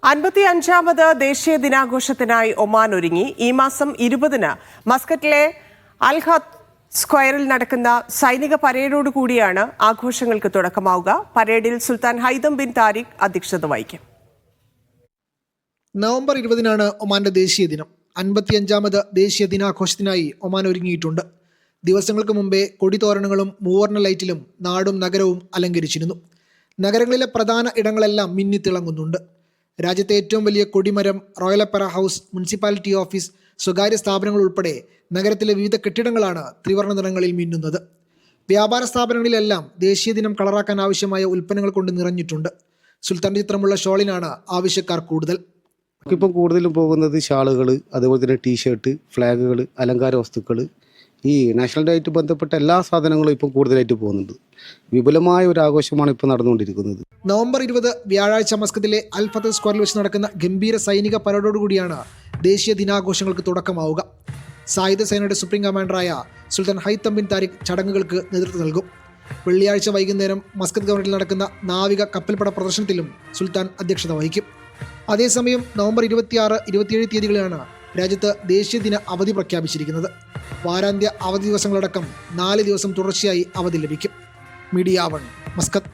55ാമത് ദേശീയ ദിനാഘോഷത്തിനായി ഒമാൻ ഒരുങ്ങി. ഈ മാസം 20-ന് മസ്കറ്റിലെ അൽഹത്ത് സ്ക്വയറിൽ നടക്കുന്ന സൈനിക പരേഡോടുകൂടിയാണ് ആഘോഷങ്ങൾക്ക് തുടക്കമാവുക. പരേഡിൽ സുൽത്താൻ ഹൈതം ബിൻ താരിഖ് അധ്യക്ഷത വഹിക്കും. നവംബർ 20-നാണ് ഒമാന്റെ ദേശീയ ദിനം. 55ാമത് ദേശീയ ദിനാഘോഷത്തിനായി ഒമാൻ ഒരുങ്ങിയിട്ടുണ്ട്. ദിവസങ്ങൾക്ക് മുമ്പേ കൊടിതോരണങ്ങളും മൂവർണ്ണ ലൈറ്റിലും നാടും നഗരവും അലങ്കരിച്ചിരുന്നു. നഗരങ്ങളിലെ പ്രധാന ഇടങ്ങളെല്ലാം മിന്നിത്തിളങ്ങുന്നുണ്ട്. രാജ്യത്തെ ഏറ്റവും വലിയ കൊടിമരം, royal opera house, municipality office, സ്വകാര്യ സ്ഥാപനങ്ങൾ ഉൾപ്പെടെ നഗരത്തിലെ വിവിധ കെട്ടിടങ്ങളാണ് ത്രിവർണ്ണ നിറങ്ങളിൽ മിന്നുന്നത്. വ്യാപാര സ്ഥാപനങ്ങളിലെല്ലാം ദേശീയ ദിനം കളറാക്കാൻ ആവശ്യമായ ഉൽപ്പന്നങ്ങൾ കൊണ്ട് നിറഞ്ഞിട്ടുണ്ട്. സുൽത്താൻ്റെ ചിത്രമുള്ള ഷോളിനാണ് ആവശ്യക്കാർ കൂടുതൽ. ഇപ്പം കൂടുതലും പോകുന്നത് ഷാളുകൾ, അതുപോലെ തന്നെ ടീഷർട്ട്, ഫ്ലാഗുകൾ, അലങ്കാര വസ്തുക്കൾ, ഈ നാഷണൽ ഡേ ആയിട്ട് ബന്ധപ്പെട്ട എല്ലാ സാധനങ്ങളും ഇപ്പം കൂടുതലായിട്ട് പോകുന്നുണ്ട്. വിപുലമായ ഒരു ആഘോഷമാണ് ഇപ്പോൾ നടന്നുകൊണ്ടിരിക്കുന്നത്. നവംബർ 20 വ്യാഴാഴ്ച മസ്കത്തിലെ അൽഫത്ത് സ്ക്വയറിൽ വെച്ച് നടക്കുന്ന ഗംഭീര സൈനിക പരേഡോടുകൂടിയാണ് ദേശീയ ദിനാഘോഷങ്ങൾക്ക് തുടക്കമാവുക. സായുധ സേനയുടെ സുപ്രീം കമാൻഡറായ സുൽത്താൻ ഹൈതം ബിൻ താരിഖ് ചടങ്ങുകൾക്ക് നേതൃത്വം നൽകും. വെള്ളിയാഴ്ച വൈകുന്നേരം മസ്കത്ത് ഗവർണറിൽ നടക്കുന്ന നാവിക കപ്പൽപ്പട പ്രദർശനത്തിലും സുൽത്താൻ അധ്യക്ഷത വഹിക്കും. അതേസമയം നവംബർ 26, 27 തീയതികളിലാണ് രാജ്യത്ത് ദേശീയ ദിന അവധി പ്രഖ്യാപിച്ചിരിക്കുന്നത്. വാരാന്ത്യ അവധി ദിവസങ്ങളടക്കം 4 ദിവസം തുടർച്ചയായി അവധി ലഭിക്കും. Media 1, Muscat.